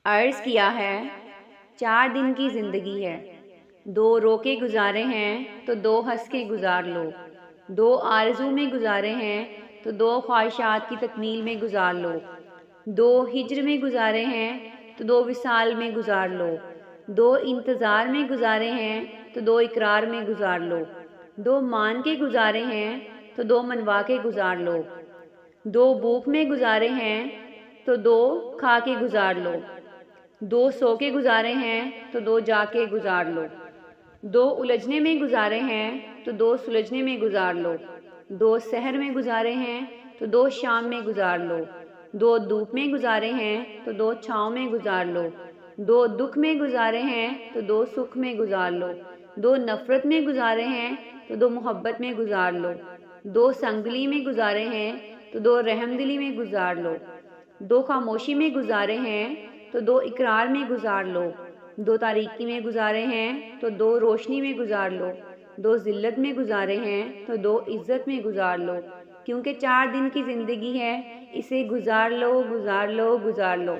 عرض کیا ہے 4 دن کی زندگی ہے، 2 رو کے گزارے ہیں تو 2 ہنس کے گزار لو، 2 آرزو میں گزارے ہیں تو 2 خواہشات کی تکمیل میں گزار لو، 2 ہجر میں گزارے ہیں تو 2 وصال میں گزار لو، 2 انتظار میں گزارے ہیں تو 2 اقرار میں گزار لو، 2 مان کے گزارے ہیں تو 2 منوا کے گزار لو، 2 بھوک میں گزارے ہیں تو 2 کھا کے گزار لو، 2 سو کے گزارے ہیں تو 2 جا کے گزار لو، 2 الجھنے میں گزارے ہیں تو 2 سلجھنے میں گزار لو، 2 سحر میں گزارے ہیں تو 2 شام میں گزار لو، 2 دھوپ میں گزارے ہیں تو 2 چھاؤں میں گزار لو، 2 دکھ میں گزارے ہیں تو 2 سکھ میں گزار لو، 2 نفرت میں گزارے ہیں تو 2 محبت میں گزار لو، 2 سنگدلی میں گزارے ہیں تو 2 رحم دلی میں گزار لو، 2 خاموشی میں گزارے ہیں تو 2 اقرار میں گزار لو، 2 تاریکی میں گزارے ہیں تو 2 روشنی میں گزار لو، 2 ذلت میں گزارے ہیں تو 2 عزت میں گزار لو، کیونکہ 4 دن کی زندگی ہے، اسے گزار لو گزار لو گزار لو۔